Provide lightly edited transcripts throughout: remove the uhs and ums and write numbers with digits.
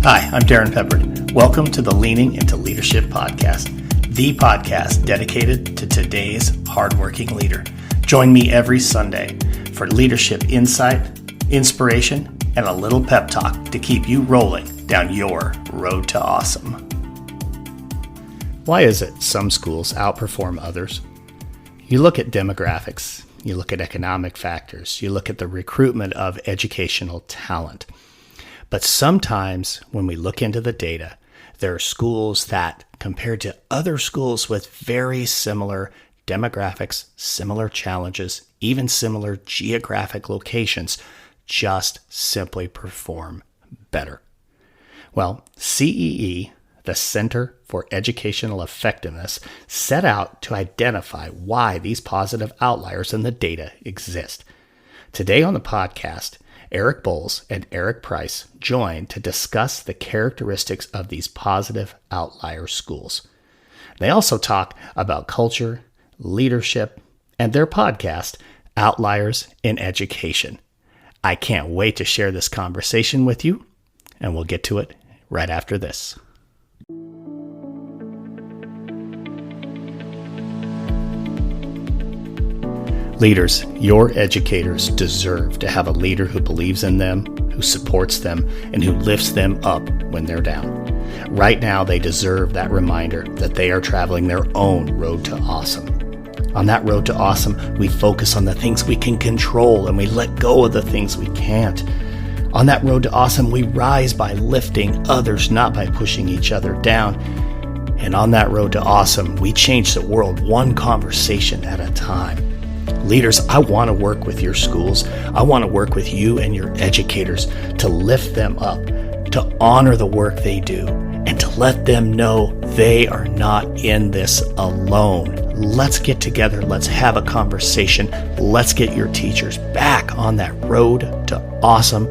Hi, I'm Darrin Peppard. Welcome to the Leaning into Leadership podcast, the podcast dedicated to today's hardworking leader. Join me every Sunday for leadership insight, inspiration, and a little pep talk to keep you rolling down your road to awesome. Why is it some schools outperform others? You look at demographics, you look at economic factors, you look at the recruitment of educational talent. But sometimes when we look into the data, there are schools that, compared to other schools with very similar demographics, similar challenges, even similar geographic locations, just simply perform better. Well, CEE, the Center for Educational Effectiveness, set out to identify why these positive outliers in the data exist. Today on the podcast, Erich Bolz and Eric Price join to discuss the characteristics of these positive outlier schools. They also talk about culture, leadership, and their podcast, Outliers in Education. I can't wait to share this conversation with you, and we'll get to it right after this. Leaders, your educators deserve to have a leader who believes in them, who supports them, and who lifts them up when they're down. Right now, they deserve that reminder that they are traveling their own road to awesome. On that road to awesome, we focus on the things we can control and we let go of the things we can't. On that road to awesome, we rise by lifting others, not by pushing each other down. And on that road to awesome, we change the world one conversation at a time. Leaders, I want to work with your schools. I want to work with you and your educators to lift them up, to honor the work they do, and to let them know they are not in this alone. Let's get together. Let's have a conversation. Let's get your teachers back on that road to awesome,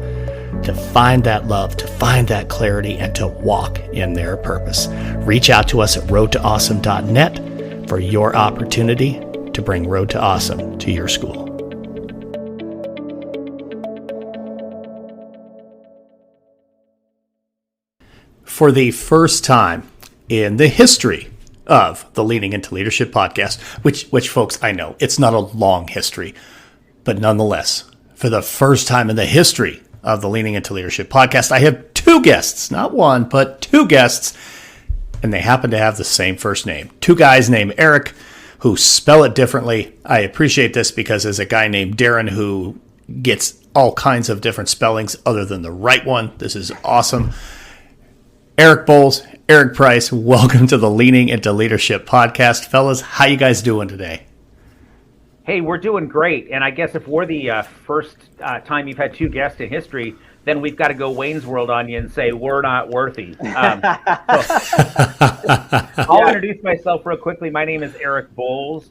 to find that love, to find that clarity, and to walk in their purpose. Reach out to us at roadtoawesome.net for your opportunity to bring Road to Awesome to your school. For the first time in the history of the Leaning into Leadership podcast, which folks, I know it's not a long history, but nonetheless, for the first time in the history of the Leaning into Leadership podcast, I have two guests, not one, but two guests, and they happen to have the same first name. Two guys named Eric, who spell it differently. I appreciate this because there's a guy named Darrin who gets all kinds of different spellings other than the right one. This is awesome. Erich Bolz, Eric Price, welcome to the Leaning into Leadership podcast. Fellas, how you guys doing today? Hey, we're doing great. And I guess if we're the first time you've had two guests in history, then we've got to go Wayne's World on you and say we're not worthy. I'll introduce myself real quickly. My name is Erich Bolz.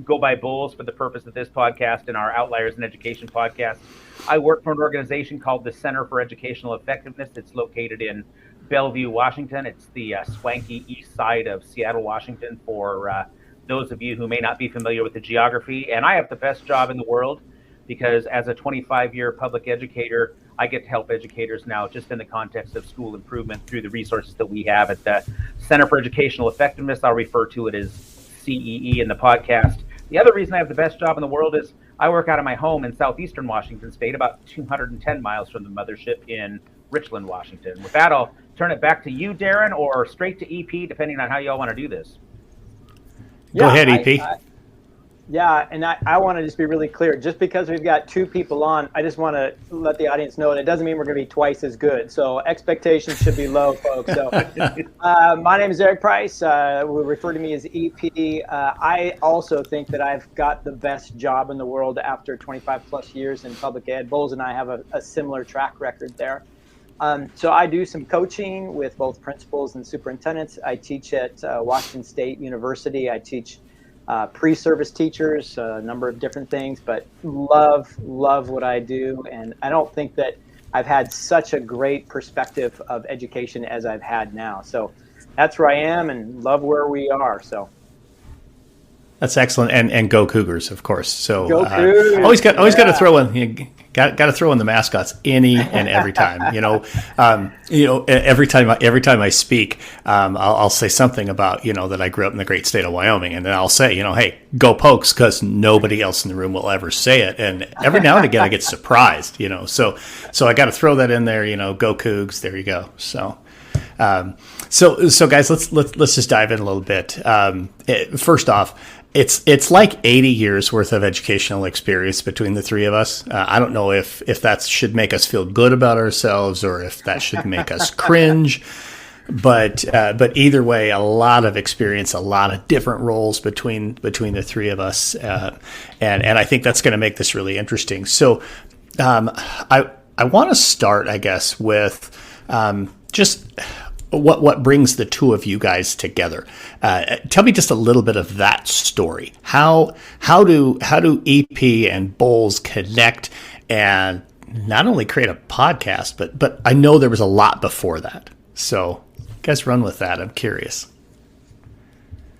Go by Bolz for the purpose of this podcast and our Outliers in Education podcast. I work for an organization called the Center for Educational Effectiveness. It's located in Bellevue, Washington. It's the swanky east side of Seattle, Washington, for those of you who may not be familiar with the geography. And I have the best job in the world because as a 25-year public educator, I get to help educators now just in the context of school improvement through the resources that we have at the Center for Educational Effectiveness. I'll refer to it as CEE in the podcast. The other reason I have the best job in the world is I work out of my home in southeastern Washington State, about 210 miles from the mothership in Richland, Washington. With that, I'll turn it back to you, Darrin, or straight to EP, depending on how y'all want to do this. Go ahead, EP. And I want to just be really clear. Just because we've got two people on, I just want to let the audience know, and it doesn't mean we're going to be twice as good. So expectations should be low, folks. So my name is Eric Price. We refer to me as EP. I also think that I've got the best job in the world after 25 plus years in public ed. Bolz and I have a similar track record there. So I do some coaching with both principals and superintendents. I teach at Washington State University. I teach pre-service teachers, a number of different things, but love what I do. And I don't think that I've had such a great perspective of education as I've had now. So that's where I am and love where we are. So That's excellent, and go Cougars, of course. So Go Cougars. always got to throw in got to throw in the mascots any and every time. Every time I speak, I'll say something about that I grew up in the great state of Wyoming, and then I'll say hey, go Pokes, because nobody else in the room will ever say it, and every now and again I get surprised. So I got to throw that in there. Go Cougs. There you go. So guys, let's just dive in a little bit. First off, it's like 80 years worth of educational experience between the three of us. I don't know if that should make us feel good about ourselves or if that should make us cringe. But either way, a lot of experience, a lot of different roles between the three of us, and I think that's going to make this really interesting. So I want to start, I guess, with just what brings the two of you guys together. Tell me just a little bit of that story. How do EP and Bolz connect and not only create a podcast, but I know there was a lot before that. So you guys run with that. I'm curious.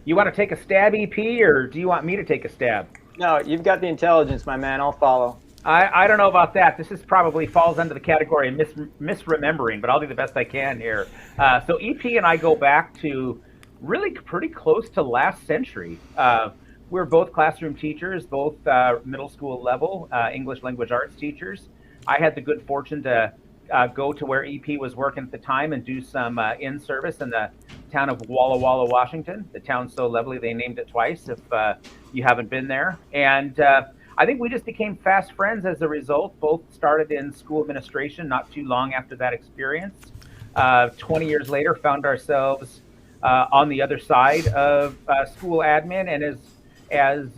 You want to take a stab, EP, or do you want me to take a stab? No, you've got the intelligence, my man. I'll follow. I don't know about that. This is probably falls under the category of misremembering, but I'll do the best I can here. So EP and I go back to really pretty close to last century. We're both classroom teachers, both middle school level English language arts teachers. I had the good fortune to go to where EP was working at the time and do some in-service in the town of Walla Walla, Washington. The town's so lovely they named it twice if you haven't been there. And I think we just became fast friends as a result. Both started in school administration not too long after that experience. 20 years later, found ourselves on the other side of school admin. And as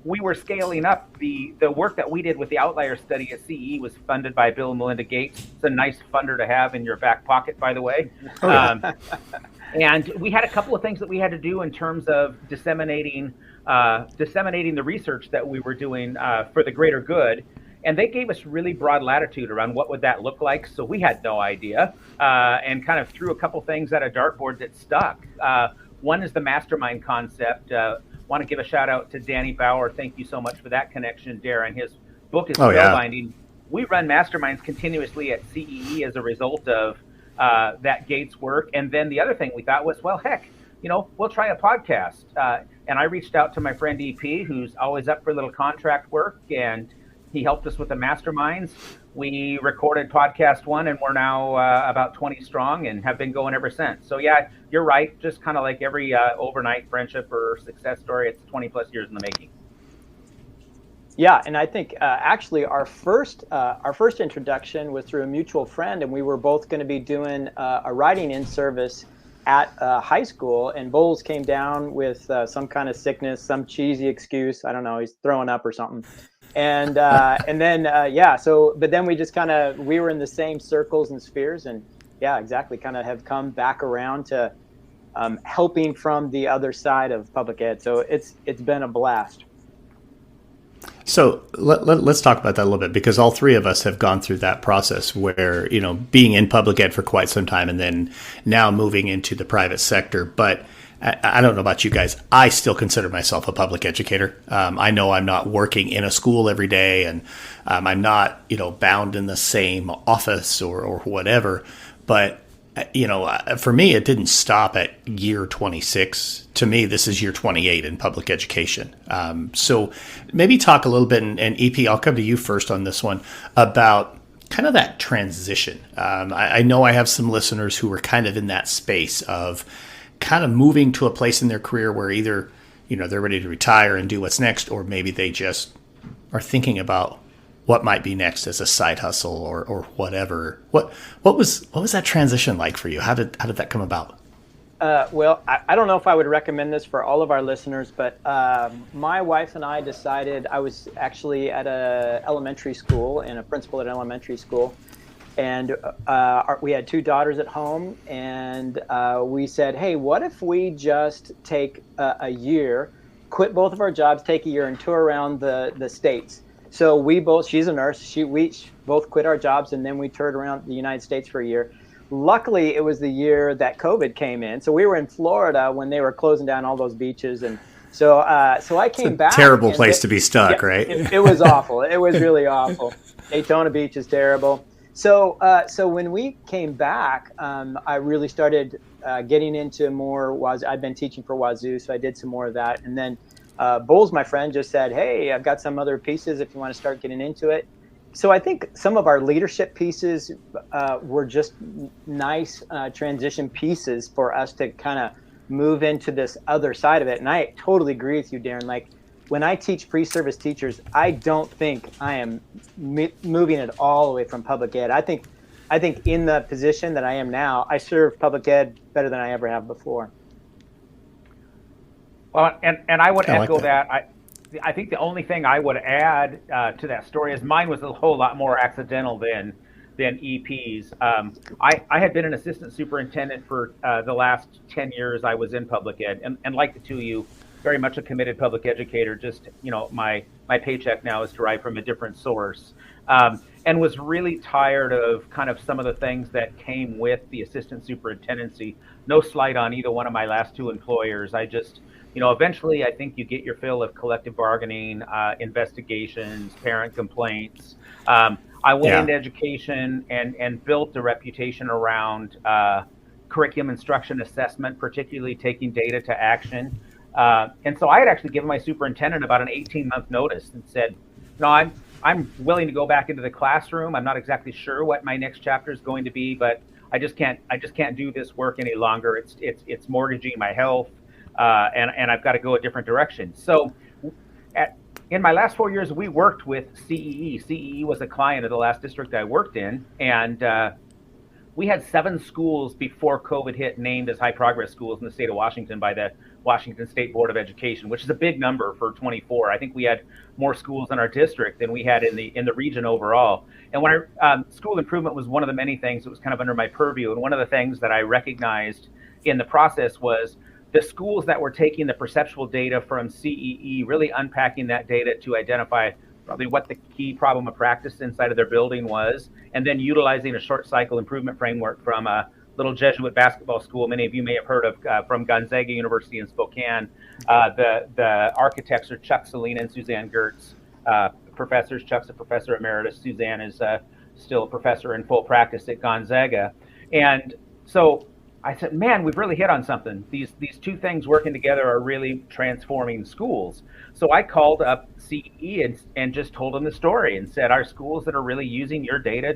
we were scaling up, the work that we did with the Outliers study at CE was funded by Bill and Melinda Gates. It's a nice funder to have in your back pocket, by the way. And we had a couple of things that we had to do in terms of disseminating the research that we were doing for the greater good. And they gave us really broad latitude around what would that look like. So we had no idea and kind of threw a couple things at a dartboard that stuck. One is the mastermind concept. Want to give a shout out to Danny Bauer. Thank you so much for that connection, Darrin. His book is spellbinding. We run masterminds continuously at CEE as a result of that Gates work. And then the other thing we thought was, well, heck, we'll try a podcast. And I reached out to my friend EP, who's always up for a little contract work, and he helped us with the masterminds. We recorded podcast 1, and we're now about 20 strong and have been going ever since. So yeah, you're right. Just kind of like every overnight friendship or success story, it's 20 plus years in the making. Yeah, and I think actually our first introduction was through a mutual friend, and we were both going to be doing a writing in service at high school, and Bolz came down with some kind of sickness, some cheesy excuse. I don't know, he's throwing up or something. And but then we just we were in the same circles and spheres, and yeah, exactly, kind of have come back around to helping from the other side of public ed. So it's been a blast. So let's talk about that a little bit, because all three of us have gone through that process where, being in public ed for quite some time and then now moving into the private sector. But I don't know about you guys. I still consider myself a public educator. I know I'm not working in a school every day, and I'm not, bound in the same office or whatever. But for me, it didn't stop at year 26. To me, this is year 28 in public education. So maybe talk a little bit, and EP, I'll come to you first on this one, about kind of that transition. I know I have some listeners who are kind of in that space of kind of moving to a place in their career where either, they're ready to retire and do what's next, or maybe they just are thinking about what might be next as a side hustle or whatever. What was that transition like for you? How did that come about? Well, I don't know if I would recommend this for all of our listeners, but my wife and I decided, I was actually at a elementary school and a principal at an elementary school, and we had 2 daughters at home, and we said, hey, what if we just take a year, quit both of our jobs, take a year and tour around the states. So we both, she's a nurse, we both quit our jobs, and then we toured around the United States for a year. Luckily, it was the year that COVID came in. So we were in Florida when they were closing down all those beaches, and So I came back. Terrible place to be stuck, right? It was awful. It was really awful. Daytona Beach is terrible. So when we came back, I really started getting into more Wazoo. I've been teaching for Wazoo, so I did some more of that. And then Bolz, my friend, just said, "Hey, I've got some other pieces if you want to start getting into it." So I think some of our leadership pieces were just nice transition pieces for us to kind of move into this other side of it. And I totally agree with you, Darrin. Like, when I teach pre-service teachers, I don't think I am moving it all away from public ed. I think in the position that I am now, I serve public ed better than I ever have before. Well, and I would echo that. I think the only thing I would add to that story is mine was a whole lot more accidental than EP's. I had been an assistant superintendent for the last 10 years. I was in public ed, and like the two of you, very much a committed public educator. Just, my paycheck now is derived from a different source, and was really tired of kind of some of the things that came with the assistant superintendency. No slight on either one of my last two employers. I just, eventually I think you get your fill of collective bargaining, investigations, parent complaints. I went into education and built a reputation around curriculum instruction assessment, particularly taking data to action. And so I had actually given my superintendent about an 18-month notice and said, I'm willing to go back into the classroom. I'm not exactly sure what my next chapter is going to be, but I just can't do this work any longer. It's mortgaging my health, and I've got to go a different direction. So in my last 4 years, we worked with CEE. CEE was a client of the last district I worked in, and we had 7 schools before COVID hit named as high progress schools in the state of Washington by the Washington State Board of Education, which is a big number for 24. I think we had more schools in our district than we had in the region overall. And when school improvement was one of the many things that was kind of under my purview. And one of the things that I recognized in the process was the schools that were taking the perceptual data from CEE, really unpacking that data to identify probably what the key problem of practice inside of their building was, and then utilizing a short cycle improvement framework from a little Jesuit basketball school many of you may have heard of from Gonzaga University in Spokane. The architects are Chuck Salina and Suzanne Gertz. Professors, Chuck's a professor emeritus. Suzanne is still a professor in full practice at Gonzaga. And so I said, man, we've really hit on something. These two things working together are really transforming schools. So I called up CE and just told them the story and said, our schools that are really using your data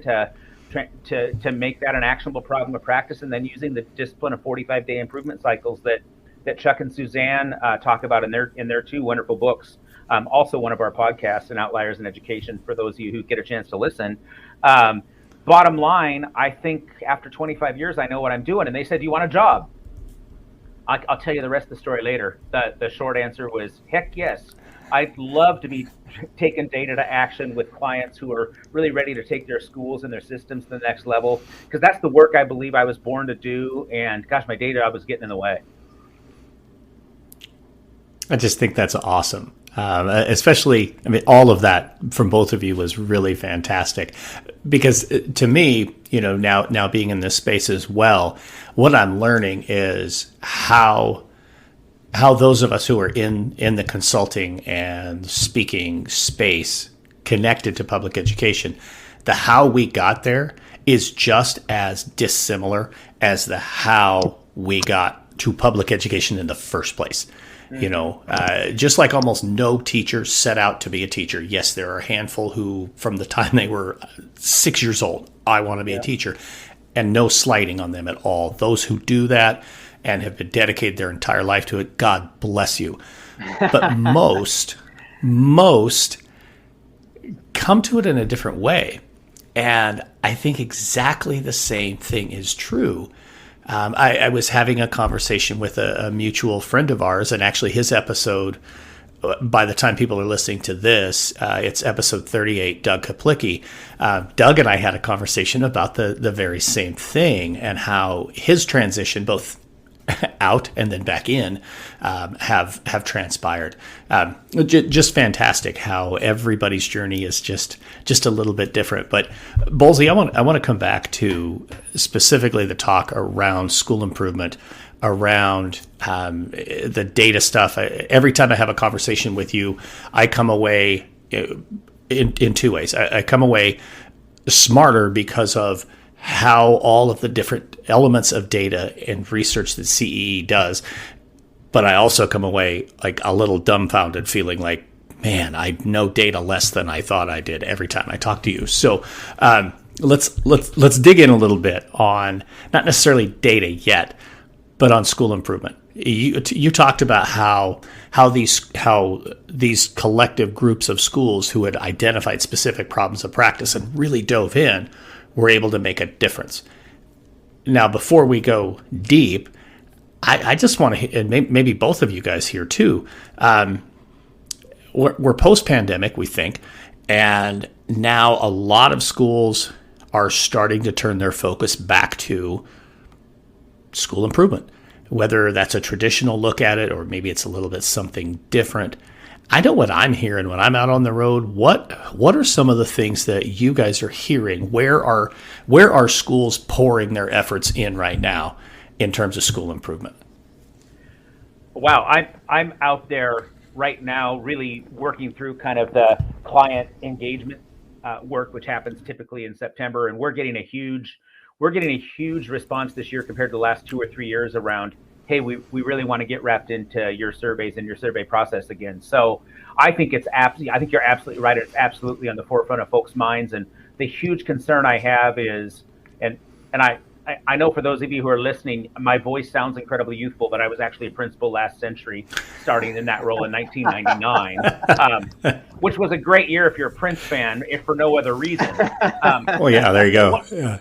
to make that an actionable problem of practice, and then using the discipline of 45-day improvement cycles that Chuck and Suzanne talk about in their 2 wonderful books. Also one of our podcasts, and Outliers in Education, for those of you who get a chance to listen. Bottom line, I think after 25 years, I know what I'm doing. And they said, "Do you want a job?" I'll tell you the rest of the story later. The short answer was, heck yes. I'd love to be taking data to action with clients who are really ready to take their schools and their systems to the next level, because that's the work I believe I was born to do. And gosh, my day job was getting in the way. I just think that's awesome. Especially, all of that from both of you was really fantastic, because to me, now being in this space as well, what I'm learning is how those of us who are in the consulting and speaking space connected to public education, the how we got there is just as dissimilar as the how we got to public education in the first place. Just like almost no teacher set out to be a teacher. Yes, there are a handful who, from the time they were 6 years old, I want to be a teacher, and no slighting on them at all. Those who do that and have been dedicated their entire life to it, God bless you. But most come to it in a different way. And I think exactly the same thing is true. I was having a conversation with a mutual friend of ours, and actually his episode, by the time people are listening to this, it's episode 38, Doug Kaplicki. Doug and I had a conversation about the very same thing, and how his transition, both out and then back in, have transpired. Just fantastic how everybody's journey is just a little bit different. But Bolz, I want to come back to specifically the talk around school improvement. around the data stuff. Every time I have a conversation with you, I come away in two ways. I come away smarter because of how all of the different elements of data and research that CEE does. But I also come away like a little dumbfounded, feeling like, man, I know data less than I thought I did every time I talk to you. So let's dig in a little bit on not necessarily data yet, but on school improvement. You talked about how these collective groups of schools who had identified specific problems of practice and really dove in were able to make a difference. Now, before we go deep, I just want to, and maybe both of you guys here too, we're post-pandemic, we think, and now a lot of schools are starting to turn their focus back to school improvement, whether that's a traditional look at it or maybe it's a little bit something different. I know what I'm hearing when I'm out on the road. What are some of the things that you guys are hearing? Where are schools pouring their efforts in right now in terms of school improvement? Wow, I'm out there right now really working through kind of the client engagement work, which happens typically in September, and we're getting a huge response this year compared to the last 2 or 3 years around, hey, we really want to get wrapped into your surveys and your survey process again. So I think you're absolutely right. It's absolutely on the forefront of folks' minds. And the huge concern I have is, and I know for those of you who are listening, my voice sounds incredibly youthful, but I was actually a principal last century, starting in that role in 1999, which was a great year if you're a Prince fan, if for no other reason. Well, yeah, there you go. Yeah.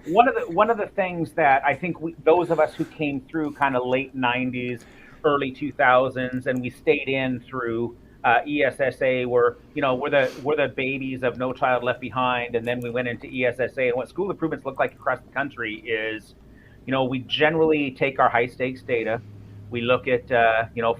One of the things that I think those of us who came through kind of late 90s, early 2000s, and we stayed in through ESSA, we're the babies of No Child Left Behind, and then we went into ESSA. And what school improvements look like across the country is, we generally take our high stakes data, we look at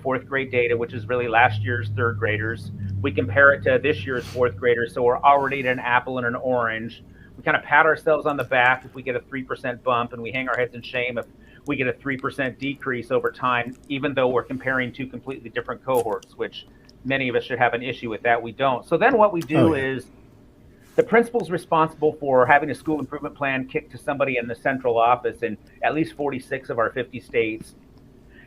fourth grade data, which is really last year's third graders. We compare it to this year's fourth graders, so we're already at an apple and an orange. We kind of pat ourselves on the back if we get a 3% bump, and we hang our heads in shame if we get a 3% decrease over time, even though we're comparing two completely different cohorts, which many of us should have an issue with that. We don't. So then what we do is the principal's responsible for having a school improvement plan kicked to somebody in the central office in at least 46 of our 50 states.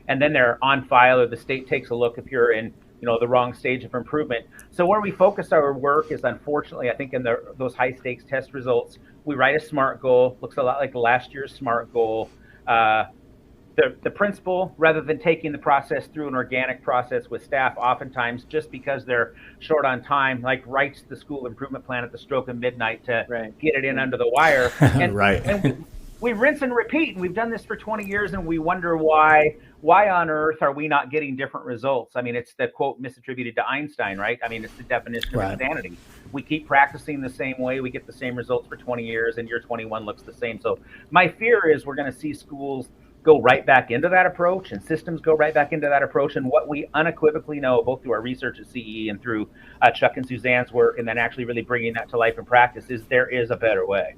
And then they're on file, or the state takes a look if you're in the wrong stage of improvement. So where we focus our work is, unfortunately, I think in those high stakes test results, we write a SMART goal, looks a lot like last year's SMART goal. The principal, rather than taking the process through an organic process with staff, oftentimes just because they're short on time, writes the school improvement plan at the stroke of midnight to get it in under the wire. And, and we rinse and repeat, and we've done this for 20 years, and we wonder why on earth are we not getting different results? I mean, it's the quote misattributed to Einstein, right? I mean, it's the definition of insanity. We keep practicing the same way, we get the same results for 20 years, and year 21 looks the same. So my fear is we're going to see schools go right back into that approach, and systems go right back into that approach. And what we unequivocally know, both through our research at CE and through Chuck and Suzanne's work, and then actually really bringing that to life in practice, is there is a better way.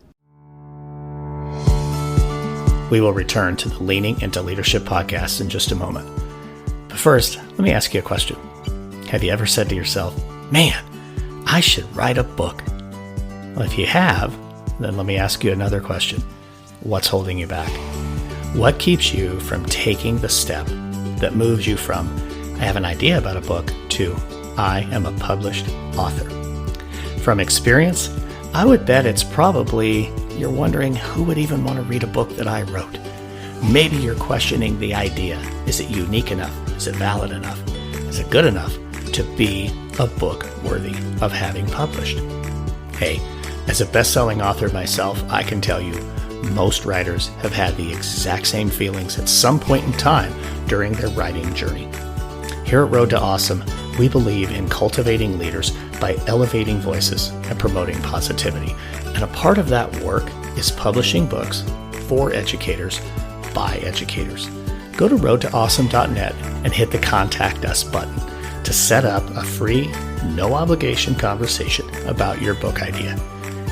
We will return to the Leaning into Leadership podcast in just a moment. But first, let me ask you a question. Have you ever said to yourself, man, I should write a book? Well, if you have, then let me ask you another question. What's holding you back? What keeps you from taking the step that moves you from, I have an idea about a book, to I am a published author? From experience, I would bet it's probably you're wondering who would even want to read a book that I wrote. Maybe you're questioning the idea. Is it unique enough? Is it valid enough? Is it good enough to be a book worthy of having published? Hey, as a best-selling author myself, I can tell you most writers have had the exact same feelings at some point in time during their writing journey. Here at Road to Awesome, we believe in cultivating leaders by elevating voices and promoting positivity. And a part of that work is publishing books for educators by educators. Go to roadtoawesome.net and hit the Contact Us button to set up a free, no obligation conversation about your book idea.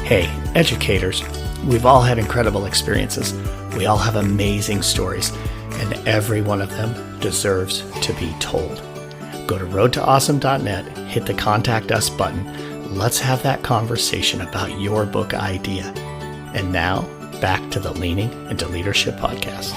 Hey, educators, we've all had incredible experiences. We all have amazing stories. and every one of them deserves to be told. Go to roadtoawesome.net, hit the Contact Us button. Let's have that conversation about your book idea. And now, back to the Leaning into Leadership podcast.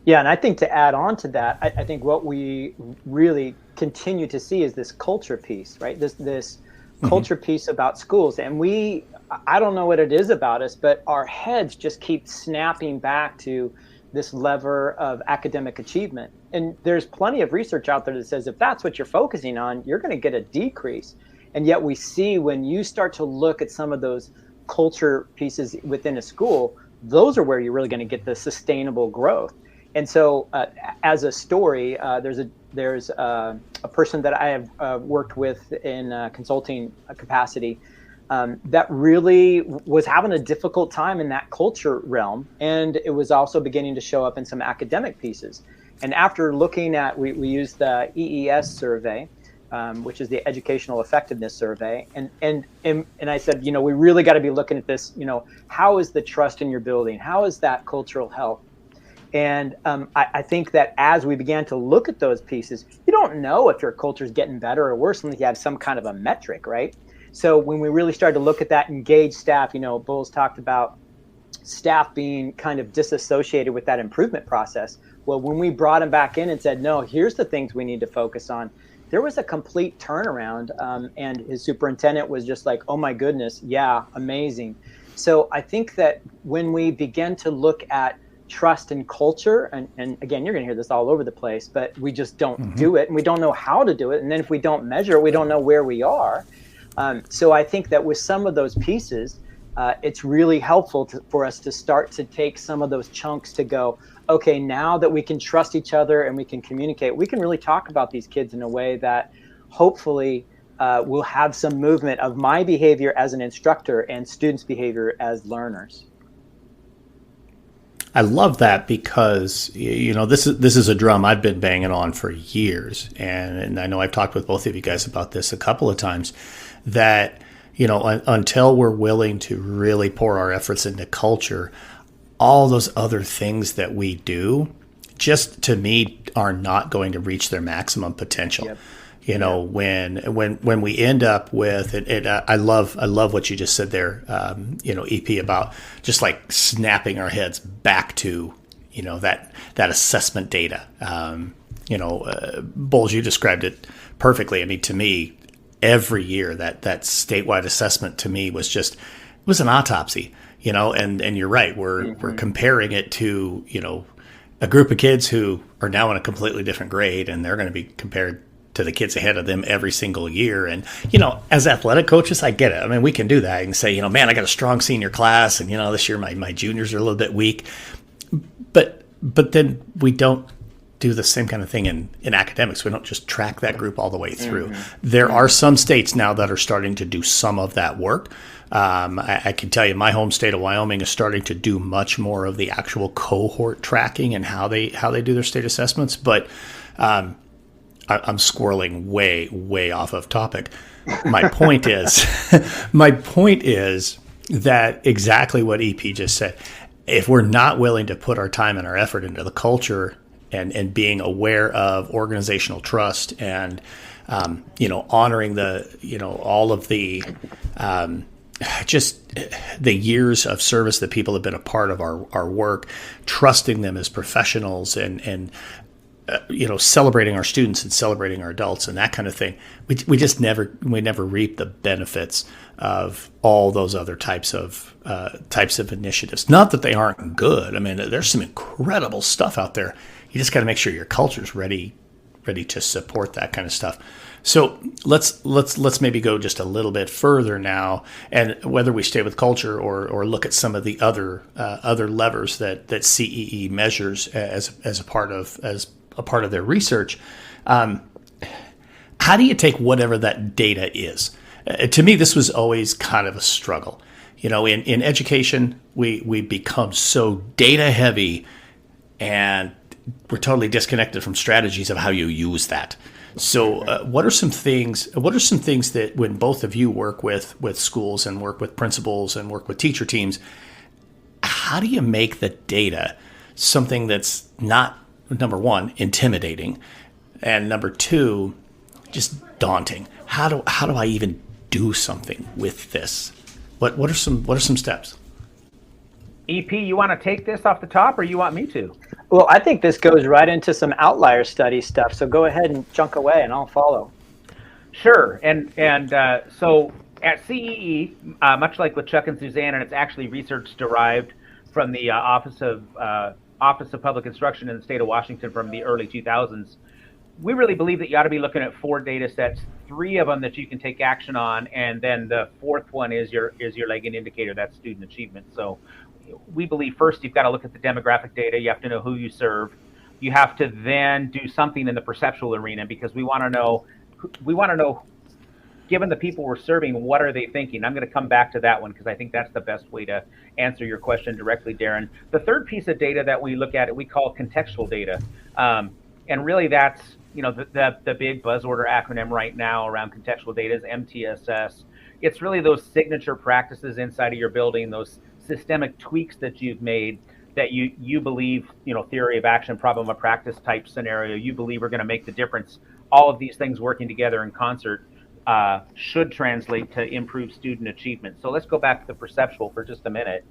Yeah, and I think to add on to that, I think what we really continue to see is this culture piece, right? This culture piece about schools. And I don't know what it is about us, but our heads just keep snapping back to this lever of academic achievement. And there's plenty of research out there that says if that's what you're focusing on, you're going to get a decrease. And yet we see when you start to look at some of those culture pieces within a school, those are where you're really going to get the sustainable growth. And so as a story, there's a person that I have worked with in consulting capacity that really was having a difficult time in that culture realm. And it was also beginning to show up in some academic pieces. And after looking at, we used the EES survey, which is the Educational Effectiveness Survey. And I said, we really got to be looking at this, how is the trust in your building? How is that cultural health? And I think that as we began to look at those pieces, you don't know if your culture is getting better or worse unless you have some kind of a metric, right? So when we really started to look at that engaged staff, Bolz talked about staff being kind of disassociated with that improvement process. Well, when we brought him back in and said, no, here's the things we need to focus on, there was a complete turnaround. And his superintendent was just like, oh my goodness, yeah, amazing. So I think that when we begin to look at trust and culture, and again, you're going to hear this all over the place, but we just don't do it, and we don't know how to do it. And then if we don't measure it, we don't know where we are. So I think that with some of those pieces, it's really helpful for us to start to take some of those chunks to go, okay, now that we can trust each other and we can communicate, we can really talk about these kids in a way that hopefully will have some movement of my behavior as an instructor and students' behavior as learners. I love that because, this is a drum I've been banging on for years. And I know I've talked with both of you guys about this a couple of times, that, until we're willing to really pour our efforts into culture, all those other things that we do, just to me, are not going to reach their maximum potential. Yep. When we end up with it, I love what you just said there, EP, about just like snapping our heads back to, that assessment data. Bolz, you described it perfectly. I mean, to me, every year that statewide assessment to me was an autopsy, and you're right. We're comparing it to, a group of kids who are now in a completely different grade, and they're going to be compared to the kids ahead of them every single year. And, as athletic coaches, I get it. I mean, we can do that. I can say, man, I got a strong senior class, and, this year my juniors are a little bit weak. But then we don't do the same kind of thing in academics. We don't just track that group all the way through. There are some states now that are starting to do some of that work. I can tell you my home state of Wyoming is starting to do much more of the actual cohort tracking and how they do their state assessments. But I'm squirreling way off of topic. My point is that exactly what EP just said. If we're not willing to put our time and our effort into the culture and being aware of organizational trust and honoring all of the just the years of service that people have been a part of our work, trusting them as professionals and celebrating our students and celebrating our adults and that kind of thing. We never reap the benefits of all those other types of initiatives. Not that they aren't good. I mean, there's some incredible stuff out there. You just got to make sure your culture's ready to support that kind of stuff. So let's maybe go just a little bit further now, and whether we stay with culture or look at some of the other levers that CEE measures as a part of their research. How do you take whatever that data is? To me, this was always kind of a struggle. In education, we become so data heavy, and we're totally disconnected from strategies of how you use that. So what are some things that when both of you work with schools and work with principals and work with teacher teams, how do you make the data something that's not, number one, intimidating, and number two, just daunting? How do I even do something with this? What are some steps? EP, you want to take this off the top, or you want me to? Well, I think this goes right into some outlier study stuff. So go ahead and chunk away, and I'll follow. Sure. And so at CEE, much like with Chuck and Suzanne, and it's actually research derived from the Office of Public Instruction in the state of Washington from the early 2000s. We really believe that you ought to be looking at 4 data sets, 3 of them that you can take action on, and then the 4th one is your lagging indicator, that's student achievement. So we believe first you've got to look at the demographic data. You have to know who you serve. You have to then do something in the perceptual arena, because we want to know, given the people we're serving, what are they thinking? I'm going to come back to that one because I think that's the best way to answer your question directly, Darrin. The third piece of data that we look at, we call contextual data. And really that's, the big buzzword or acronym right now around contextual data is MTSS. It's really those signature practices inside of your building, those systemic tweaks that you've made that you believe, theory of action, problem of practice type scenario, you believe are going to make the difference. All of these things working together in concert should translate to improved student achievement. So let's go back to the perceptual for just a minute.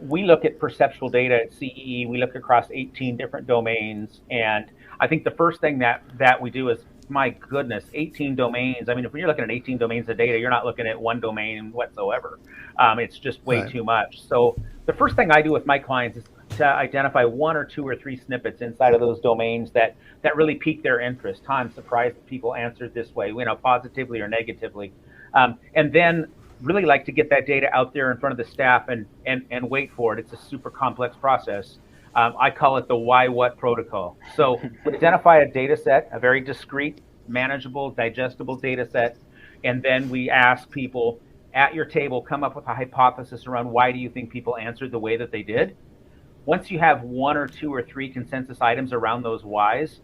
We look at perceptual data at CEE. We look across 18 different domains. And I think the first thing that we do is, my goodness, 18 domains. I mean, if you're looking at 18 domains of data, you're not looking at one domain whatsoever. It's just way too much. So the first thing I do with my clients is to identify 1 or 2 or 3 snippets inside of those domains that really pique their interest. I'm surprised that people answered this way, positively or negatively. And then really like to get that data out there in front of the staff and wait for it. It's a super complex process. I call it the why what protocol. So we identify a data set, a very discrete, manageable, digestible data set, and then we ask people at your table, come up with a hypothesis around why do you think people answered the way that they did. Once you have 1 or 2 or 3 consensus items around those whys,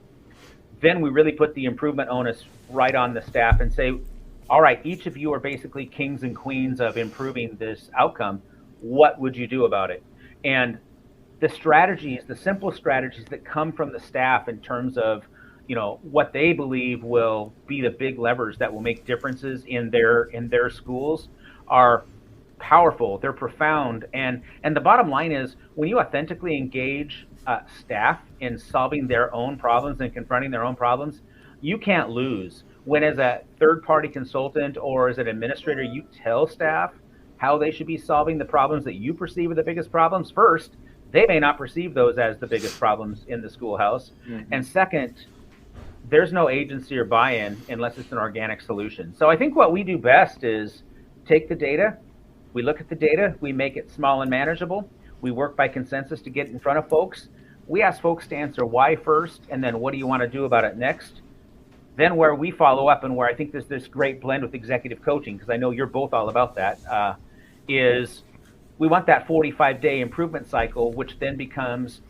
then we really put the improvement onus right on the staff and say, all right, each of you are basically kings and queens of improving this outcome. What would you do about it? And the strategies, the simple strategies that come from the staff in terms of, what they believe will be the big levers that will make differences in their schools are powerful. They're profound. And the bottom line is, when you authentically engage staff in solving their own problems and confronting their own problems, you can't lose. When as a third-party consultant or as an administrator, you tell staff how they should be solving the problems that you perceive are the biggest problems, first, they may not perceive those as the biggest problems in the schoolhouse. Mm-hmm. And second, there's no agency or buy-in unless it's an organic solution. So I think what we do best is take the data, we look at the data, we make it small and manageable, we work by consensus to get in front of folks. We ask folks to answer why first, and then what do you want to do about it next? Then where we follow up, and where I think there's this great blend with executive coaching, because I know you're both all about that, is we want that 45-day improvement cycle, which then becomes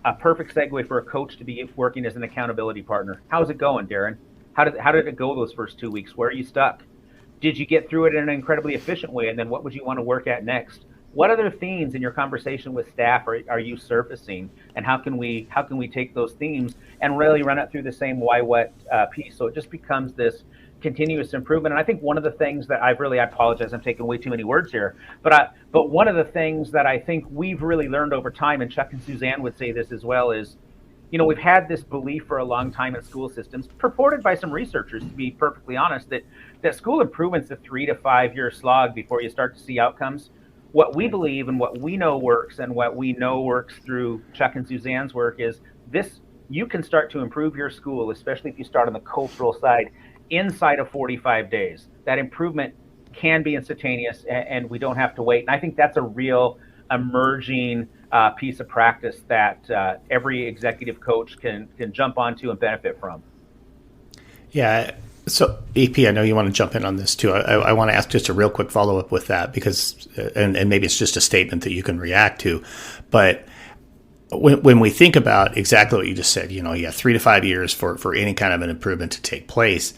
a perfect segue for a coach to be working as an accountability partner. How's it going, Darrin? How did it go those first 2 weeks? Where are you stuck? Did you get through it in an incredibly efficient way? And then what would you want to work at next? What other themes in your conversation with staff are you surfacing? And how can we take those themes and really run it through the same why what piece? So it just becomes this continuous improvement. And I think one of the things that I apologize, I'm taking way too many words here, but one of the things that I think we've really learned over time, and Chuck and Suzanne would say this as well, is, we've had this belief for a long time in school systems, purported by some researchers, to be perfectly honest, that school improvement's a 3 to 5 year slog before you start to see outcomes. What we believe and what we know works, and what we know works through Chuck and Suzanne's work, is this: you can start to improve your school, especially if you start on the cultural side, inside of 45 days. That improvement can be instantaneous, and we don't have to wait. And I think that's a real emerging piece of practice that every executive coach can jump onto and benefit from. Yeah. So EP, I know you want to jump in on this too. I want to ask just a real quick follow-up with that, because, and maybe it's just a statement that you can react to, but when we think about exactly what you just said, 3 to 5 years for any kind of an improvement to take place.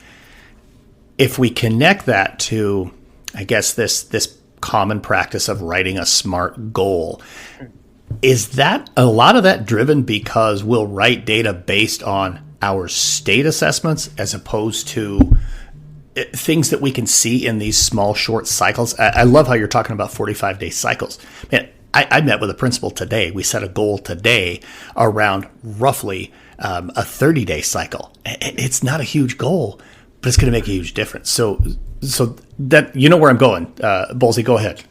If we connect that to, I guess, this common practice of writing a SMART goal. Is that a lot of that driven because we'll write data based on our state assessments as opposed to things that we can see in these small, short cycles? I love how you're talking about 45-day cycles. Man, I met with a principal today. We set a goal today around roughly a 30-day cycle. It's not a huge goal, but it's going to make a huge difference. So that, you know where I'm going. Bolzy, go ahead.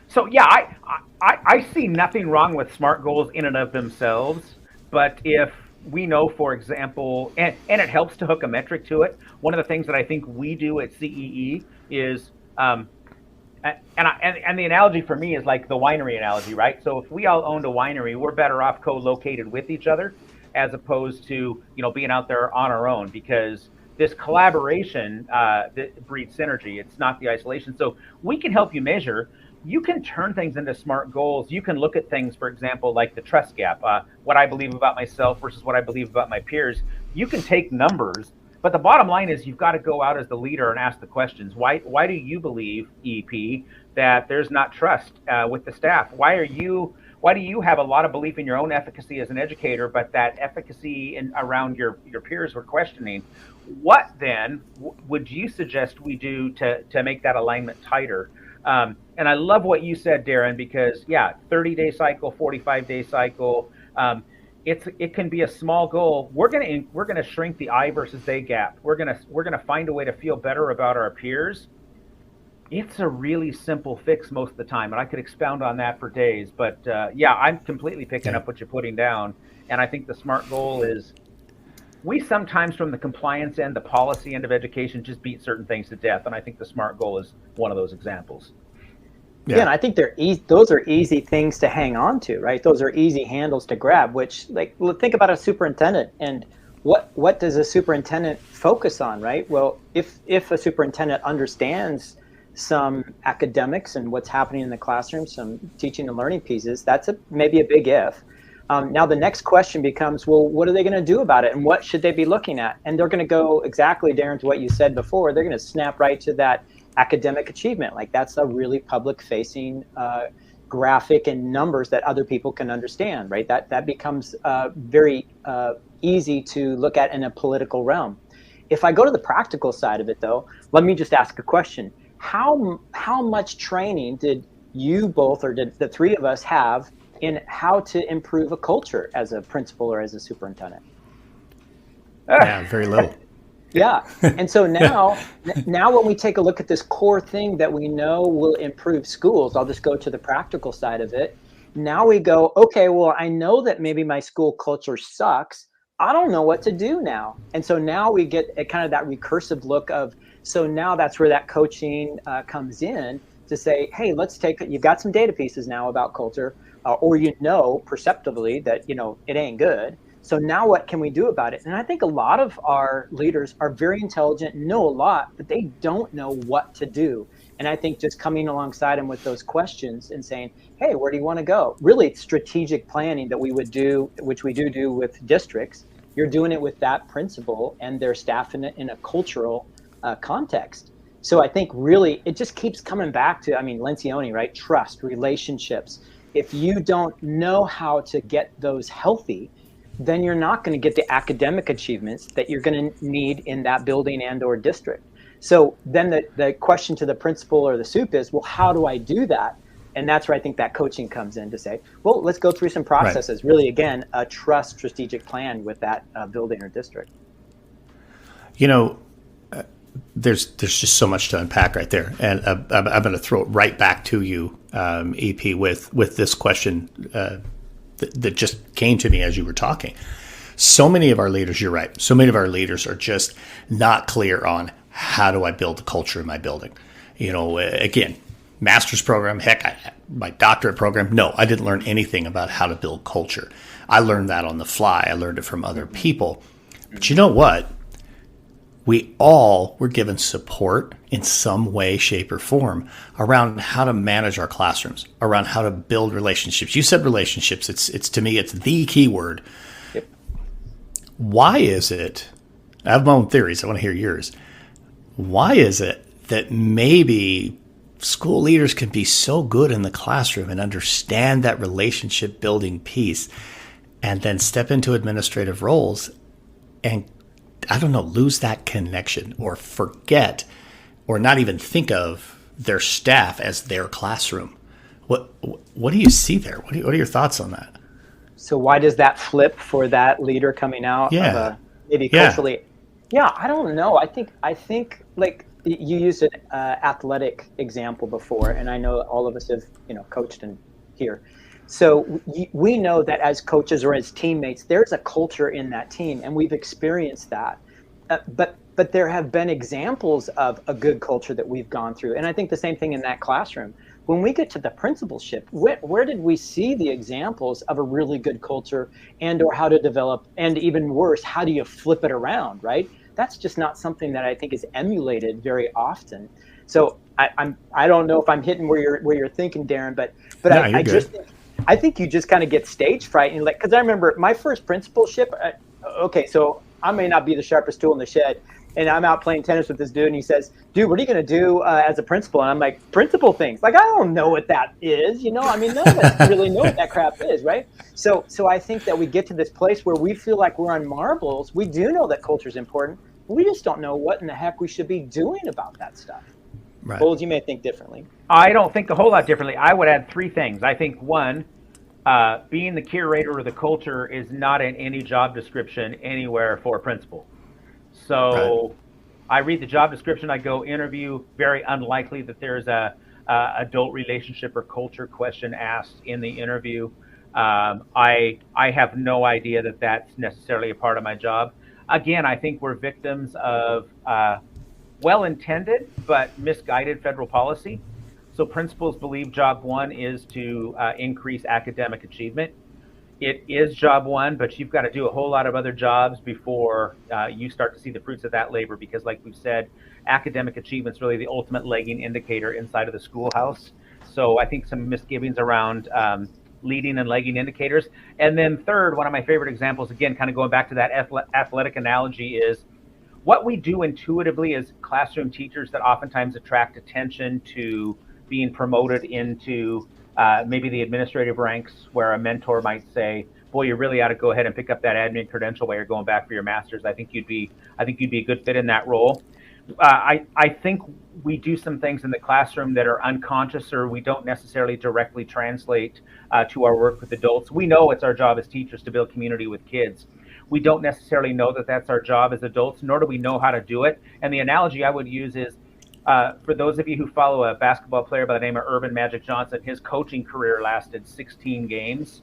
So yeah, I see nothing wrong with SMART goals in and of themselves, but if we know, for example, and it helps to hook a metric to it. One of the things that I think we do at CEE is, and the analogy for me is like the winery analogy, right? So if we all owned a winery, we're better off co-located with each other as opposed to, being out there on our own, because this collaboration that breeds synergy. It's not the isolation. So we can help you measure. You can turn things into SMART goals. You can look at things, for example, like the trust gap, what I believe about myself versus what I believe about my peers. You can take numbers, but the bottom line is you've got to go out as the leader and ask the questions. Why do you believe, EP, that there's not trust with the staff? Why do you have a lot of belief in your own efficacy as an educator, but that efficacy around your peers were questioning? What then would you suggest we do to make that alignment tighter? And I love what you said, Darrin, because 30-day cycle, 45-day cycle, it can be a small goal. We're gonna shrink the I versus they gap. We're gonna find a way to feel better about our peers. It's a really simple fix most of the time, and I could expound on that for days. But I'm completely picking up what you're putting down, and I think the SMART goal is. We sometimes, from the compliance end, the policy end of education, just beat certain things to death, and I think the SMART goal is one of those examples. Yeah, and I think those are easy things to hang on to, right? Those are easy handles to grab, which, think about a superintendent, and what does a superintendent focus on, right? Well, if a superintendent understands some academics and what's happening in the classroom, some teaching and learning pieces, that's maybe a big if. Now the next question becomes, well, what are they going to do about it, and what should they be looking at? And they're going to go exactly, Darrin, to what you said before. They're going to snap right to that academic achievement. Like, that's a really public-facing graphic and numbers that other people can understand, right? That becomes very easy to look at in a political realm. If I go to the practical side of it, though, let me just ask a question. How much training did you both, or did the three of us have in how to improve a culture as a principal or as a superintendent? Yeah, very little. Yeah. And so now when we take a look at this core thing that we know will improve schools, I'll just go to the practical side of it. Now we go, okay, well, I know that maybe my school culture sucks. I don't know what to do now. And so now we get a kind of that recursive look of, so now that's where that coaching comes in to say, hey, you've got some data pieces now about culture, or perceptively that, it ain't good. So now what can we do about it? And I think a lot of our leaders are very intelligent, know a lot, but they don't know what to do. And I think just coming alongside them with those questions and saying, hey, where do you want to go? Really strategic planning that we would do, which we do with districts. You're doing it with that principal and their staff in a cultural context. So I think really it just keeps coming back to, Lencioni, right? Trust, relationships. If you don't know how to get those healthy, then you're not going to get the academic achievements that you're going to need in that building and or district. So then the question to the principal or the soup is, well, how do I do that? And that's where I think that coaching comes in to say, well, let's go through some processes. Right. Really, again, a trust strategic plan with that building or district. There's just so much to unpack right there. And I'm going to throw it right back to you, EP, with this question that just came to me as you were talking. So many of our leaders, you're right, so many of our leaders are just not clear on how do I build the culture in my building. Again, master's program, my doctorate program, no, I didn't learn anything about how to build culture. I learned that on the fly. I learned it from other people. But you know what? We all were given support in some way, shape, or form around how to manage our classrooms, around how to build relationships. You said relationships. It's to me, it's the key word. Yep. Why is it? I have my own theories. I want to hear yours. Why is it that maybe school leaders can be so good in the classroom and understand that relationship building piece, and then step into administrative roles and, I don't know, lose that connection or forget or not even think of their staff as their classroom. What do you see there? What are your thoughts on that? So why does that flip for that leader coming out of maybe culturally? Yeah, I don't know. I think like you used an athletic example before, and I know all of us have coached in here. So we know that as coaches or as teammates, there's a culture in that team, and we've experienced that. But there have been examples of a good culture that we've gone through, and I think the same thing in that classroom. When we get to the principalship, where did we see the examples of a really good culture and or how to develop, and even worse, how do you flip it around, right? That's just not something that I think is emulated very often. So I don't know if I'm hitting where you're thinking, Darrin, but no, I think you just kind of get stage fright, and because I remember my first principalship. So I may not be the sharpest tool in the shed, and I'm out playing tennis with this dude, and he says, "Dude, what are you going to do as a principal?" And I'm like, "Principal things." Like, I don't know what that is, none of us really know what that crap is, right? So I think that we get to this place where we feel like we're on marbles. We do know that culture is important. We just don't know what in the heck we should be doing about that stuff. Right. Bolz, you may think differently. I don't think a whole lot differently. I would add three things. I think one, being the curator of the culture is not in any job description anywhere for a principal. So I read the job description, I go interview, very unlikely that there's a adult relationship or culture question asked in the interview. I have no idea that that's necessarily a part of my job. Again, I think we're victims of well-intended but misguided federal policy. So principals believe job one is to increase academic achievement. It is job one, but you've got to do a whole lot of other jobs before you start to see the fruits of that labor, because like we've said, academic achievement is really the ultimate lagging indicator inside of the schoolhouse. So I think some misgivings around leading and lagging indicators. And then third, one of my favorite examples, again, kind of going back to that athletic analogy, is what we do intuitively as classroom teachers that oftentimes attract attention to being promoted into maybe the administrative ranks, where a mentor might say, "Boy, you really ought to go ahead and pick up that admin credential while you're going back for your master's. I think you'd be a good fit in that role." I think we do some things in the classroom that are unconscious, or we don't necessarily directly translate to our work with adults. We know it's our job as teachers to build community with kids. We don't necessarily know that that's our job as adults, nor do we know how to do it. And the analogy I would use is, for those of you who follow a basketball player by the name of Urban Magic Johnson, his coaching career lasted 16 games.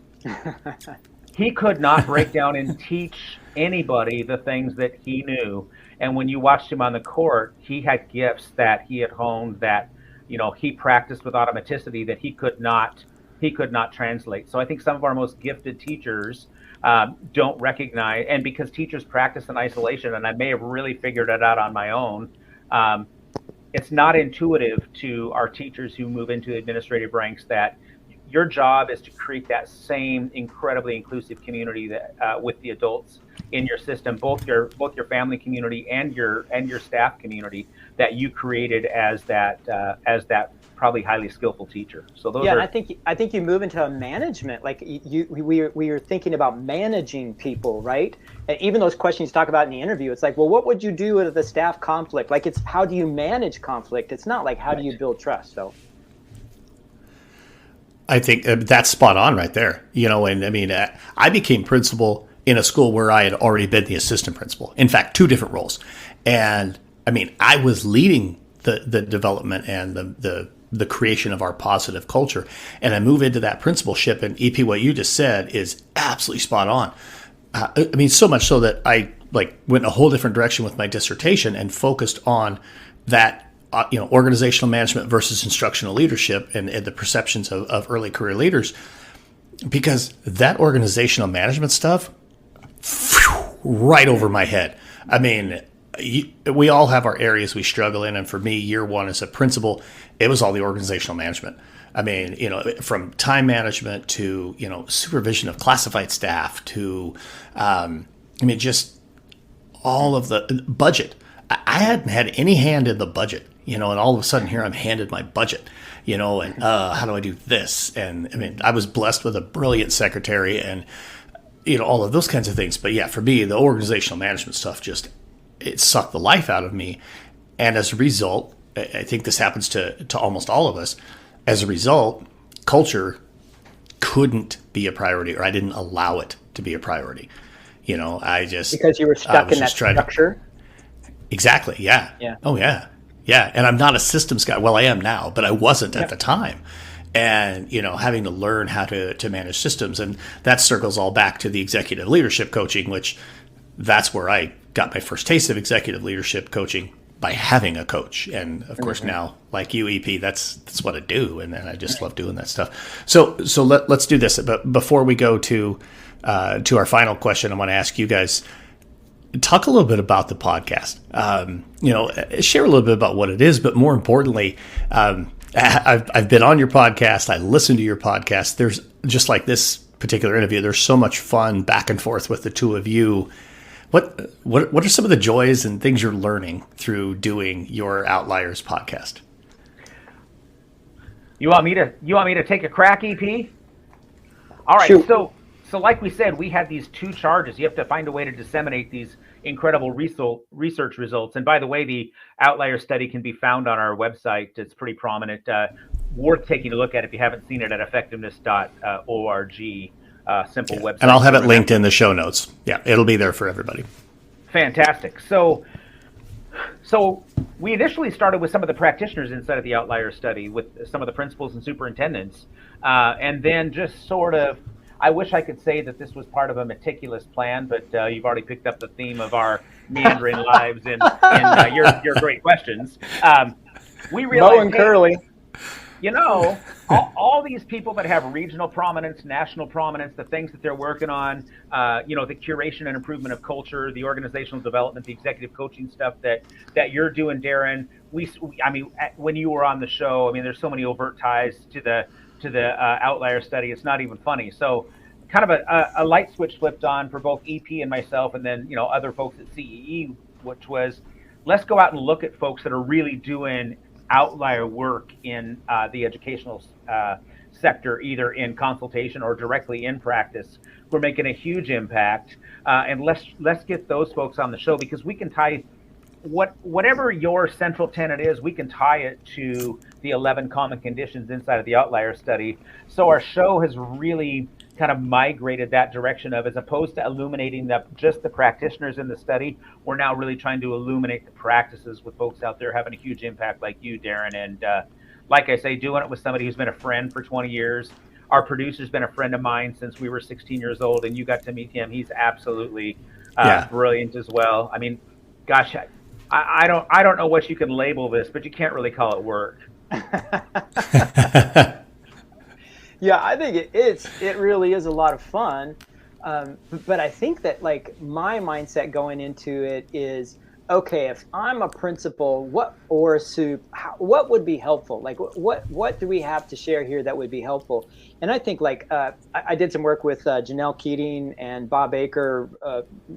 He could not break down and teach anybody the things that he knew. And when you watched him on the court, he had gifts that he had honed, that he practiced with automaticity that he could not translate. So I think some of our most gifted teachers don't recognize, and because teachers practice in isolation, and I may have really figured it out on my own, it's not intuitive to our teachers who move into the administrative ranks that your job is to create that same incredibly inclusive community that with the adults in your system, both your family community and your staff community that you created as that probably highly skillful teacher. So those are. I think you move into a management, like we are thinking about managing people, right? And even those questions you talk about in the interview, it's like, well, what would you do with the staff conflict? Like, it's how do you manage conflict? It's not like how do you build trust. So I think that's spot on right there. And I mean, I became principal in a school where I had already been the assistant principal. In fact, 2 different roles. And I mean, I was leading the development and the creation of our positive culture. And I move into that principalship, and EP, what you just said is absolutely spot on. I mean, so much so that I went a whole different direction with my dissertation and focused on that, organizational management versus instructional leadership and the perceptions of early career leaders, because that organizational management stuff, right over my head. I mean, we all have our areas we struggle in. And for me, year one as a principal, it was all the organizational management. I mean, from time management to, supervision of classified staff to, just all of the budget. I hadn't had any hand in the budget, and all of a sudden here I'm handed my budget, and how do I do this? And I mean, I was blessed with a brilliant secretary and, all of those kinds of things. But yeah, for me, the organizational management stuff it sucked the life out of me. And as a result, I think this happens to almost all of us. As a result, culture couldn't be a priority, or I didn't allow it to be a priority. Because you were stuck in that structure. Exactly. Yeah. Yeah. Oh yeah. Yeah. And I'm not a systems guy. Well, I am now, but I wasn't at the time. And, having to learn how to manage systems. And that circles all back to the executive leadership coaching, which that's where I got my first taste of executive leadership coaching, by having a coach. And of course now, like you, EP, that's what I do. And I just love doing that stuff. So let's do this. But before we go to our final question, I want to ask you guys, talk a little bit about the podcast. Share a little bit about what it is, but more importantly, I've been on your podcast. I listen to your podcast. There's just like this particular interview, there's so much fun back and forth with the two of you. What are some of the joys and things you're learning through doing your Outliers podcast? You want me to take a crack, EP? All right. Shoot. So like we said, we had these two charges. You have to find a way to disseminate these incredible research results. And by the way, the Outlier study can be found on our website. It's pretty prominent. Worth taking a look at if you haven't seen it at effectiveness.org. Simple website. And I'll have it linked in the show notes. Yeah, it'll be there for everybody. Fantastic. So we initially started with some of the practitioners inside of the Outlier study, with some of the principals and superintendents, and then just sort of, I wish I could say that this was part of a meticulous plan, but you've already picked up the theme of our meandering lives in your great questions. We realized, Mo and Curly. All these people that have regional prominence, national prominence, the things that they're working on, the curation and improvement of culture, the organizational development, the executive coaching stuff that you're doing, Darrin. When you were on the show, there's so many overt ties to the Outlier study. It's not even funny. So kind of a light switch flipped on for both EP and myself, and then, other folks at CEE, which was, let's go out and look at folks that are really doing outlier work in the educational sector, either in consultation or directly in practice. We're making a huge impact, and let's get those folks on the show, because we can tie whatever your central tenet is, we can tie it to the 11 common conditions inside of the Outlier study. So our show has really kind of migrated that direction of, as opposed to illuminating just the practitioners in the study, we're now really trying to illuminate the practices with folks out there having a huge impact like you, Darrin. And like I say, doing it with somebody who's been a friend for 20 years. Our producer's been a friend of mine since we were 16 years old, and you got to meet him. He's absolutely brilliant as well. Gosh, I don't know what you can label this, but you can't really call it work. Yeah, I think it really is a lot of fun. But I think that, like, my mindset going into it is, okay, if I'm a principal, or a soup, what would be helpful? Like, what do we have to share here that would be helpful? And I think, like, I did some work with Janelle Keating and Bob Baker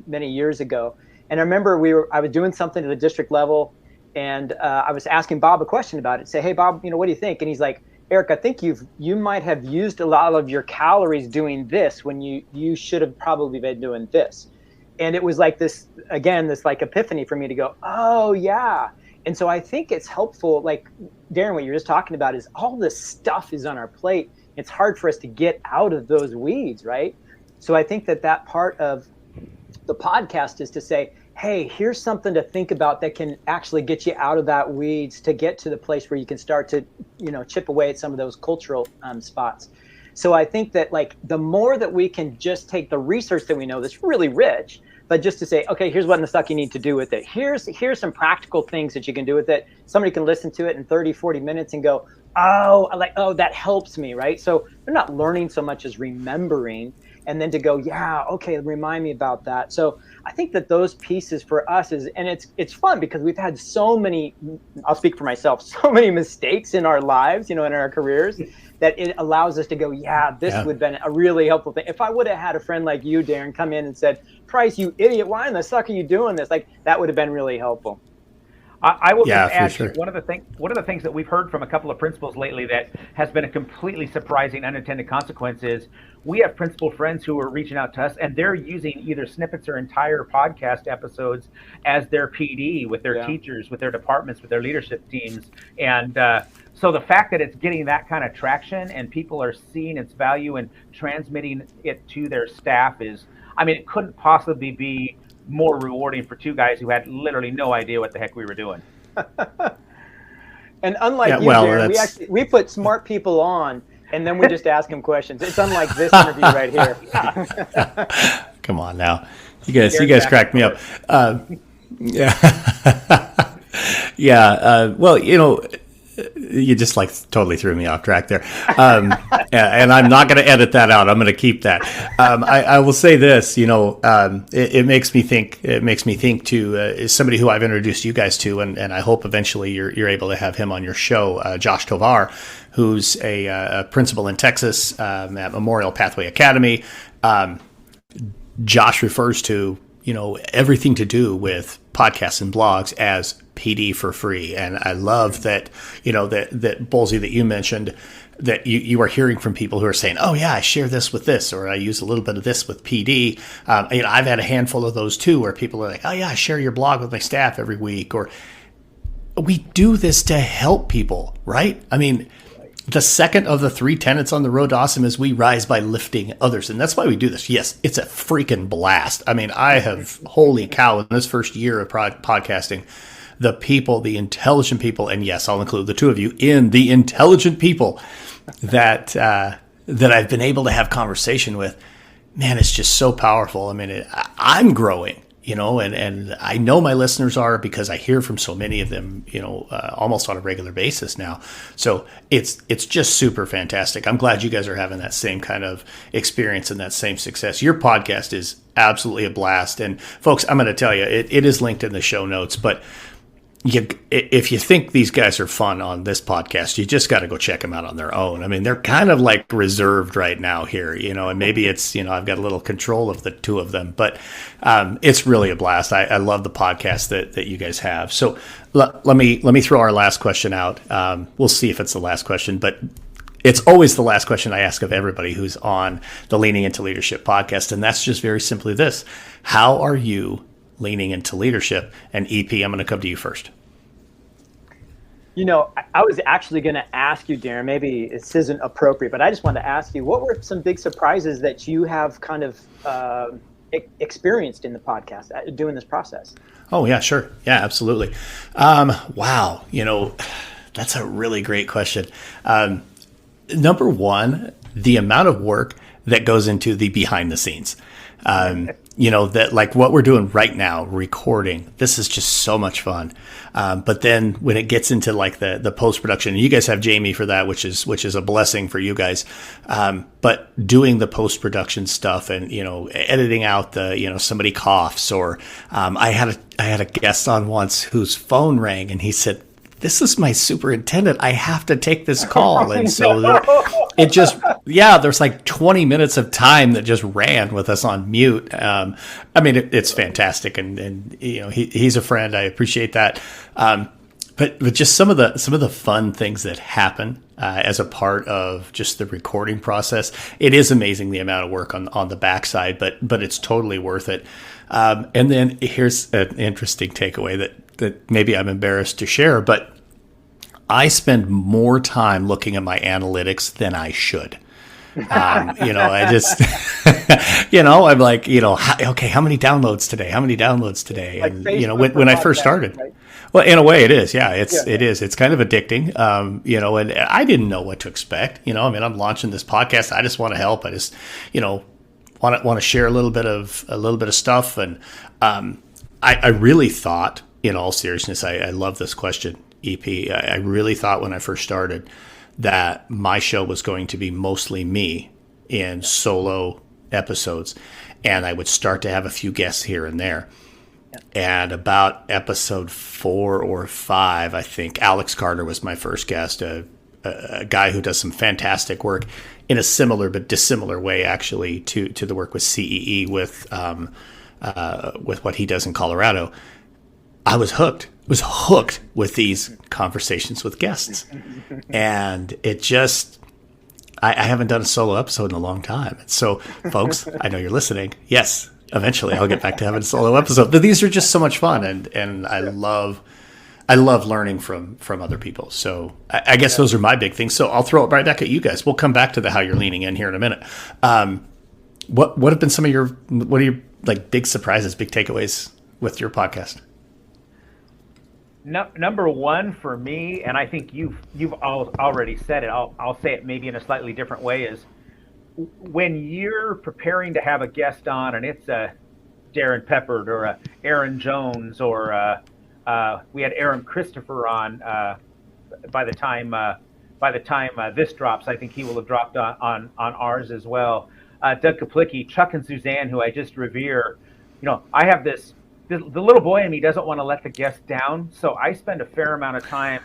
many years ago. And I remember I was doing something at the district level, and I was asking Bob a question about it. Say, hey, Bob, what do you think? And he's like, Eric, I think you might have used a lot of your calories doing this when you should have probably been doing this. And it was like this like epiphany for me to go, oh yeah. And so I think it's helpful, like Darrin, what you're just talking about is all this stuff is on our plate. It's hard for us to get out of those weeds, right? So I think that part of the podcast is to say, hey, here's something to think about that can actually get you out of that weeds to get to the place where you can start to, chip away at some of those cultural spots. So I think that, like, the more that we can just take the research that we know that's really rich, but just to say, okay, here's what in the stuff you need to do with it. Here's some practical things that you can do with it. Somebody can listen to it in 30, 40 minutes and go, oh, that helps me, right? So they're not learning so much as remembering, and then to go, yeah, okay, remind me about that. So I think that those pieces for us it's fun because we've had so many, I'll speak for myself, so many mistakes in our lives, in our careers, that it allows us to go, this would have been a really helpful thing. If I would have had a friend like you, Darrin, come in and said, Price, you idiot, why in the suck are you doing this? Like, that would have been really helpful. I will Yeah, just add, for sure. one of the things that we've heard from a couple of principals lately that has been a completely surprising unintended consequence is we have principal friends who are reaching out to us, and they're using either snippets or entire podcast episodes as their PD with their teachers, with their departments, with their leadership teams. And so the fact that it's getting that kind of traction and people are seeing its value and transmitting it to their staff is, I mean, it couldn't possibly be more rewarding for two guys who had literally no idea what the heck we were doing. And unlike Darrin, we put smart people on, and then we just ask them questions. It's unlike this interview right here. Come on now, you guys cracked me up. Well, you just like totally threw me off track there. And I'm not going to edit that out. I'm going to keep that. I will say this, it makes me think to is somebody who I've introduced you guys to, and I hope eventually you're able to have him on your show, Josh Tovar, who's a principal in Texas at Memorial Pathway Academy. Josh refers to, everything to do with podcasts and blogs as PD for free. And I love that, that Bolzy, that you mentioned, that you are hearing from people who are saying, oh yeah, I share this with this, or I use a little bit of this with PD. I've had a handful of those too, where people are like, oh yeah, I share your blog with my staff every week. Or we do this to help people, right? I mean, the second of the three tenets on the road to awesome is we rise by lifting others. And that's why we do this. Yes, it's a freaking blast. I mean, I have, holy cow, in this first year of podcasting, the people, the intelligent people, and yes, I'll include the two of you in the intelligent people that I've been able to have conversation with, man, it's just so powerful. I mean, I'm growing, and I know my listeners are, because I hear from so many of them, almost on a regular basis now. So it's just super fantastic. I'm glad you guys are having that same kind of experience and that same success. Your podcast is absolutely a blast. And folks, I'm going to tell you, it is linked in the show notes, but if you think these guys are fun on this podcast, you just got to go check them out on their own. I mean, they're kind of like reserved right now here, and maybe it's, I've got a little control of the two of them, but it's really a blast. I love the podcast that you guys have. So let me throw our last question out. We'll see if it's the last question, but it's always the last question I ask of everybody who's on the Leaning Into Leadership podcast. And that's just very simply this: how are you leaning into leadership? And EP, I'm going to come to you first. I was actually going to ask you, Darrin, maybe this isn't appropriate, but I just wanted to ask you, what were some big surprises that you have kind of experienced in the podcast doing this process? Oh, yeah, sure. Yeah, absolutely. Wow. That's a really great question. Number one, the amount of work that goes into the behind the scenes. That like what we're doing right now, recording, this is just so much fun. But then when it gets into like the post-production, and you guys have Jamie for that, which is a blessing for you guys. But doing the post-production stuff and, editing out somebody coughs, or, I had a guest on once whose phone rang and he said, this is my superintendent, I have to take this call. And so there's like 20 minutes of time that just ran with us on mute. It's fantastic. And he's a friend. I appreciate that. But just some of the fun things that happen as a part of just the recording process. It is amazing the amount of work on the backside, but it's totally worth it. And then here's an interesting takeaway that maybe I'm embarrassed to share, but I spend more time looking at my analytics than I should. I just, I'm like, okay, how many downloads today? How many downloads today? Like and, when I first started, right? Well, in a way it is. Yeah, it is. It's kind of addicting. And I didn't know what to expect. I'm launching this podcast. I just want to help. I just, want to share a little bit of stuff. And, I really thought, in all seriousness, I love this question, EP. I really thought when I first started that my show was going to be mostly me in solo episodes, and I would start to have a few guests here and there. And about episode 4 or 5, I think, Alex Carter was my first guest, a guy who does some fantastic work in a similar but dissimilar way, actually, to the work with CEE with what he does in Colorado. I was hooked. Was hooked with these conversations with guests, and it just. I haven't done a solo episode in a long time. So, folks, I know you're listening. Yes, eventually I'll get back to having a solo episode. But these are just so much fun, and I love learning from other people. So I guess those are my big things. So I'll throw it right back at you guys. We'll come back to the how you're leaning in here in a minute. What have been some of your like big surprises, big takeaways with your podcast? Number one for me, and I think you've already said it, I'll say it maybe in a slightly different way, is when you're preparing to have a guest on and it's a Darrin Peppard or a Aaron Jones or we had Aaron Christopher on by the time this drops, I think he will have dropped on ours as well. Doug Kaplicki, Chuck and Suzanne, who I just revere. I have the little boy in me doesn't want to let the guest down, so I spend a fair amount of time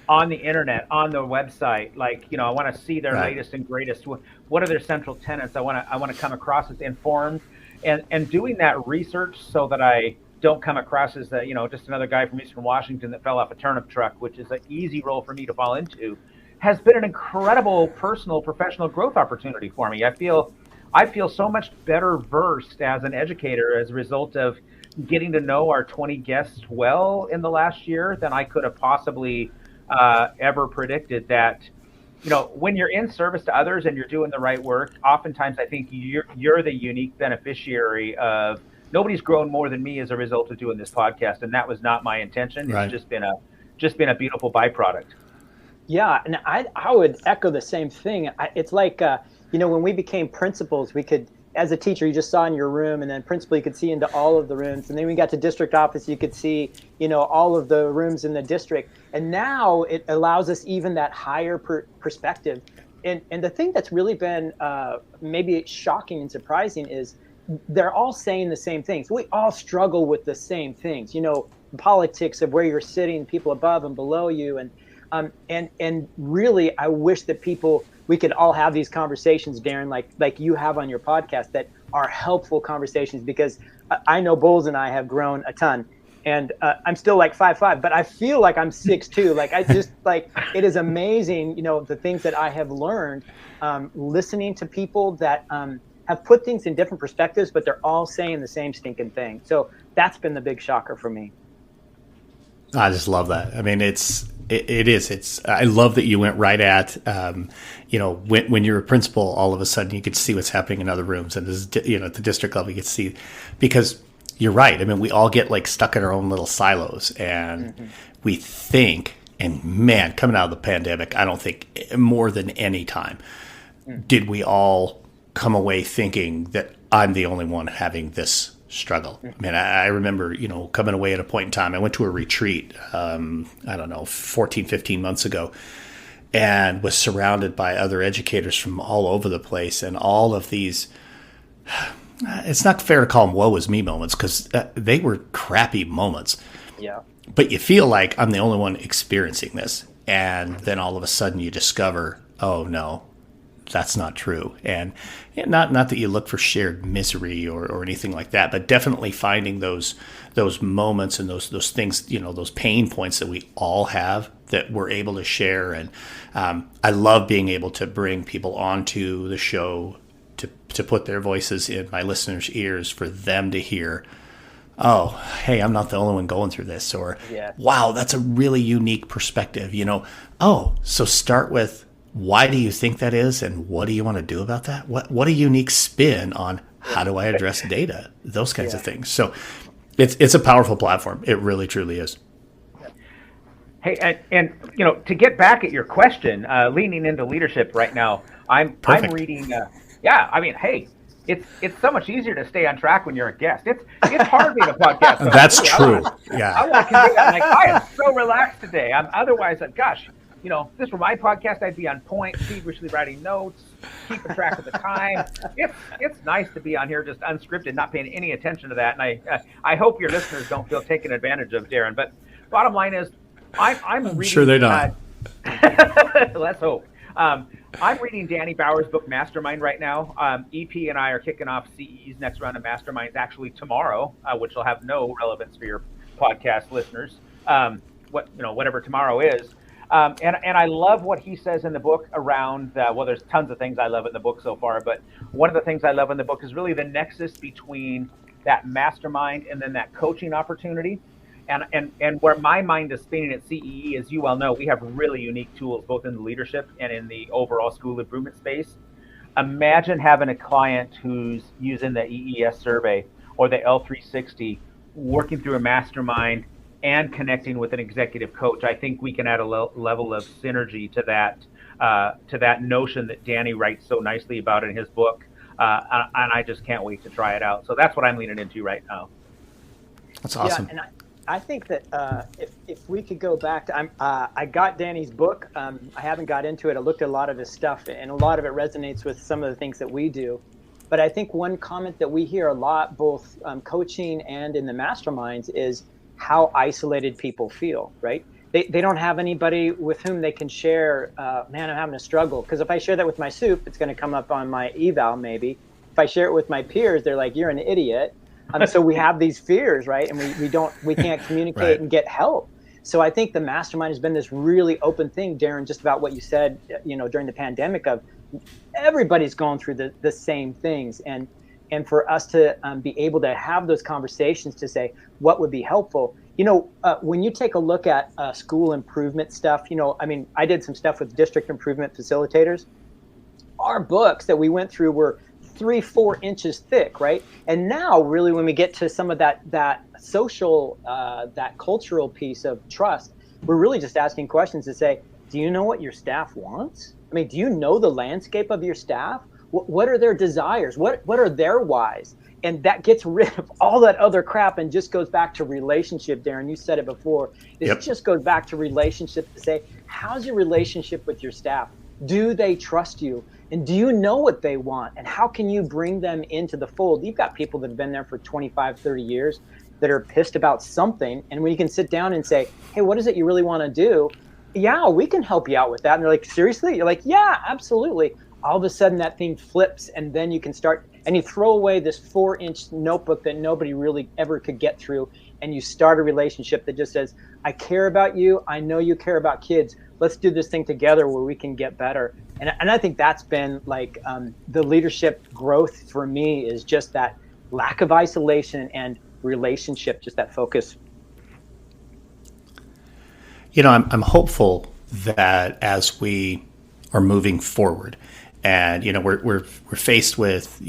on the internet, on their website. Like, I want to see their latest and greatest. What are their central tenets? I want to come across as informed, and doing that research so that I don't come across as just another guy from Eastern Washington that fell off a turnip truck, which is an easy role for me to fall into, has been an incredible personal, professional growth opportunity for me. I feel so much better versed as an educator as a result of getting to know our 20 guests well in the last year than I could have possibly ever predicted. That, when you're in service to others and you're doing the right work, oftentimes I think you're the unique beneficiary of nobody's grown more than me as a result of doing this podcast. And that was not my intention. Right. It's just been a beautiful byproduct. Yeah. And I would echo the same thing. It's like, when we became principals, we could, as a teacher, you just saw in your room, and then principal, you could see into all of the rooms. And then we got to district office, you could see, all of the rooms in the district. And now it allows us even that higher perspective. And the thing that's really been maybe shocking and surprising is they're all saying the same things. We all struggle with the same things, politics of where you're sitting, people above and below you. And really, I wish that we could all have these conversations, Darrin, like you have on your podcast, that are helpful conversations, because I know Bolz and I have grown a ton, and I'm still like 5'5", but I feel like I'm 6'2". Like I just it is amazing, the things that I have learned listening to people that have put things in different perspectives, but they're all saying the same stinking thing. So that's been the big shocker for me. I just love that. I mean, it is. I love that you went right at, when you're a principal, all of a sudden you could see what's happening in other rooms, and at the district level, you could see, because you're right. I mean, we all get stuck in our own little silos, and we think, and man, coming out of the pandemic, I don't think more than any time did we all come away thinking that I'm the only one having this struggle. I mean, I remember, coming away at a point in time, I went to a retreat, 15 months ago, and was surrounded by other educators from all over the place. And all of these, it's not fair to call them woe is me moments, because they were crappy moments. Yeah. But you feel like I'm the only one experiencing this. And then all of a sudden you discover, oh no, that's not true. And not that you look for shared misery or anything like that, but definitely finding those moments and those things, those pain points that we all have that we're able to share. And I love being able to bring people onto the show to put their voices in my listeners' ears for them to hear, oh, hey, I'm not the only one going through this, or wow, that's a really unique perspective. So start with, why do you think that is, and what do you want to do about that? What a unique spin on how do I address data? Those kinds of things. So it's a powerful platform. It really, truly is. Hey, and to get back at your question, leaning into leadership right now, I'm reading. Hey, it's so much easier to stay on track when you're a guest. It's hard being a podcast host. That's true. I want to convey that. I am so relaxed today. I'm otherwise, gosh. If this were my podcast, I'd be on point, feverishly writing notes, keeping track of the time. It's nice to be on here just unscripted, not paying any attention to that. And I hope your listeners don't feel taken advantage of, Darrin. But bottom line is, I'm reading. Sure they don't. Let's hope. I'm reading Danny Bauer's book, Mastermind, right now. EP and I are kicking off CE's next round of Masterminds actually tomorrow, which will have no relevance for your podcast listeners, whatever tomorrow is. And I love what he says in the book around, there's tons of things I love in the book so far, but one of the things I love in the book is really the nexus between that mastermind and then that coaching opportunity. And where my mind is spinning at CEE, as you well know, we have really unique tools, both in the leadership and in the overall school improvement space. Imagine having a client who's using the EES survey or the L360, working through a mastermind and connecting with an executive coach. I think we can add a level of synergy to that notion that Danny writes so nicely about in his book. And I just can't wait to try it out. So that's what I'm leaning into right now. That's awesome. Yeah, and I think that if we could go back to, I got Danny's book. I haven't got into it. I looked at a lot of his stuff, and a lot of it resonates with some of the things that we do. But I think one comment that we hear a lot, both coaching and in the masterminds, is how isolated people feel, right? They don't have anybody with whom they can share, man, I'm having a struggle. Because if I share that with my soup, it's going to come up on my eval maybe. If I share it with my peers, they're like, you're an idiot. So we have these fears, right? And we can't communicate right. and get help. So I think the mastermind has been this really open thing, Darrin, just about what you said, during the pandemic of everybody's going through the same things. And for us to be able to have those conversations to say what would be helpful. When you take a look at school improvement stuff, I did some stuff with district improvement facilitators. Our books that we went through were 3-4 inches thick, right? And now really when we get to some of that social, that cultural piece of trust, we're really just asking questions to say, do you know what your staff wants? Do you know the landscape of your staff? What are their desires? What are their whys? And that gets rid of all that other crap and just goes back to relationship, Darrin. You said it before. It just goes back to relationship to say, how's your relationship with your staff? Do they trust you? And do you know what they want? And how can you bring them into the fold? You've got people that have been there for 25, 30 years that are pissed about something. And when you can sit down and say, hey, what is it you really want to do? Yeah, we can help you out with that. And they're like, seriously? You're like, yeah, absolutely. All of a sudden that thing flips, and then you can start, and you throw away this 4-inch notebook that nobody really ever could get through. And you start a relationship that just says, I care about you. I know you care about kids. Let's do this thing together where we can get better. And I think that's been like the leadership growth for me is just that lack of isolation and relationship, just that focus. I'm hopeful that as we are moving forward, and we're faced with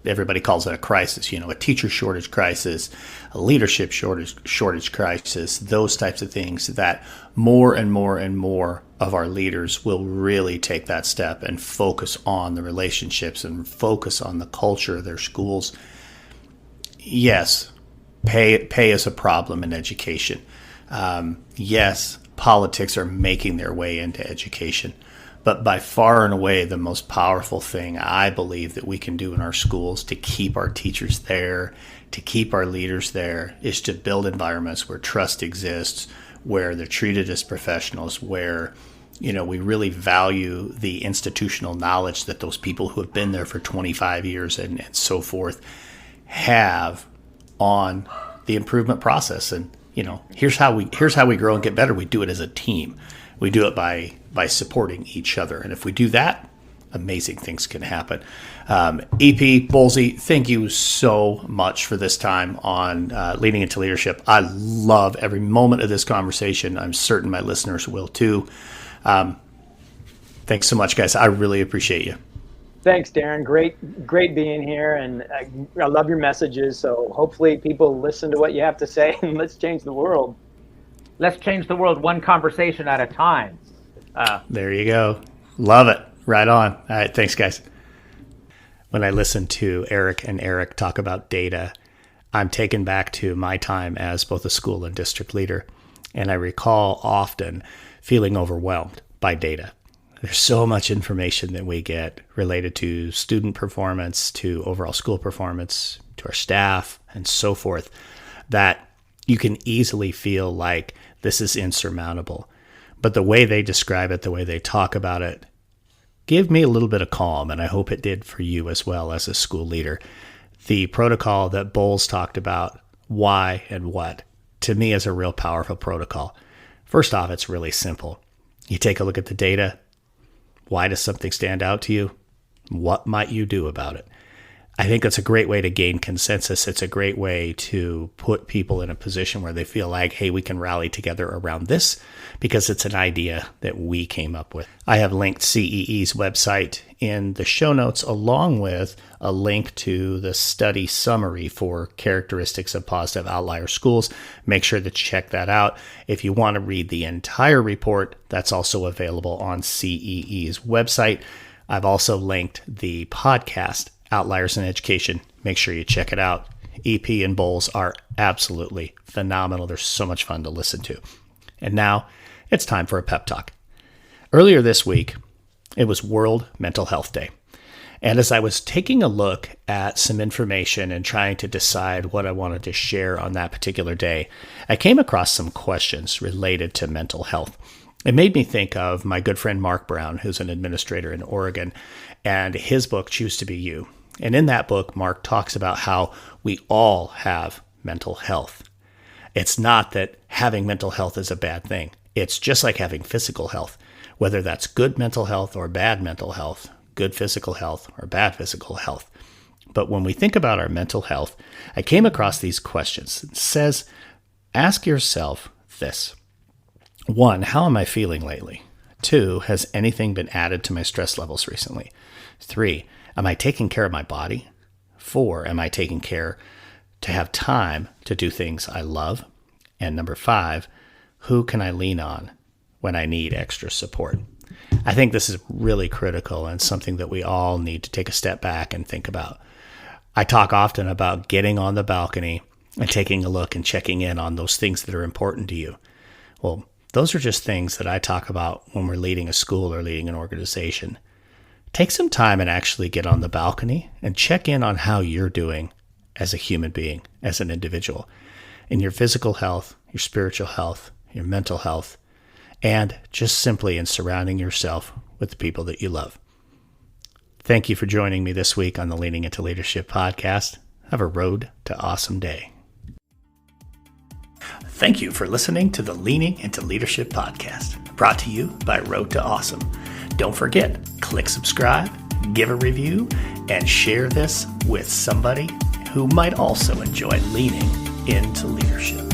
everybody calls it a crisis, a teacher shortage crisis, a leadership shortage crisis, those types of things, that more and more and more of our leaders will really take that step and focus on the relationships and focus on the culture of their schools. Yes, pay is a problem in education. Yes, politics are making their way into education. But by far and away, the most powerful thing I believe that we can do in our schools to keep our teachers there, to keep our leaders there, is to build environments where trust exists, where they're treated as professionals, where we really value the institutional knowledge that those people who have been there for 25 years and so forth have on the improvement process. And here's how we grow and get better. We do it as a team. We do it by supporting each other. And if we do that, amazing things can happen. EP, Bolzy, thank you so much for this time on Leading into Leadership. I love every moment of this conversation. I'm certain my listeners will too. Thanks so much, guys. I really appreciate you. Thanks, Darrin. Great being here. And I love your messages. So hopefully people listen to what you have to say, and let's change the world. Let's change the world one conversation at a time. There you go. Love it. Right on. All right. Thanks, guys. When I listen to Eric and Eric talk about data, I'm taken back to my time as both a school and district leader. And I recall often feeling overwhelmed by data. There's so much information that we get related to student performance, to overall school performance, to our staff, and so forth, that you can easily feel like this is insurmountable. But the way they describe it, the way they talk about it, give me a little bit of calm, and I hope it did for you as well as a school leader. The protocol that Bolz talked about why, and what, to me is a real powerful protocol. First off, it's really simple. You take a look at the data. Why does something stand out to you? What might you do about it? I think it's a great way to gain consensus. It's a great way to put people in a position where they feel like, hey, we can rally together around this because it's an idea that we came up with. I have linked CEE's website in the show notes, along with a link to the study summary for characteristics of positive outlier schools. Make sure to check that out. If you want to read the entire report, that's also available on CEE's website. I've also linked the podcast, Outliers in Education. Make sure you check it out. EP and Bolz are absolutely phenomenal. They're so much fun to listen to. And now it's time for a pep talk. Earlier this week, it was World Mental Health Day. And as I was taking a look at some information and trying to decide what I wanted to share on that particular day, I came across some questions related to mental health. It made me think of my good friend Mark Brown, who's an administrator in Oregon, and his book, Choose to Be You. And in that book, Mark talks about how we all have mental health. It's not that having mental health is a bad thing. It's just like having physical health, whether that's good mental health or bad mental health, good physical health or bad physical health. But when we think about our mental health, I came across these questions. It says, ask yourself this. 1, how am I feeling lately? 2, has anything been added to my stress levels recently? 3, am I taking care of my body? 4, am I taking care to have time to do things I love? And number 5, who can I lean on when I need extra support? I think this is really critical and something that we all need to take a step back and think about. I talk often about getting on the balcony and taking a look and checking in on those things that are important to you. Well, those are just things that I talk about when we're leading a school or leading an organization. Take some time and actually get on the balcony and check in on how you're doing as a human being, as an individual, in your physical health, your spiritual health, your mental health, and just simply in surrounding yourself with the people that you love. Thank you for joining me this week on the Leaning into Leadership podcast. Have a road to awesome day. Thank you for listening to the Leaning into Leadership podcast, brought to you by Road to Awesome. Don't forget, click subscribe, give a review, and share this with somebody who might also enjoy leaning into leadership.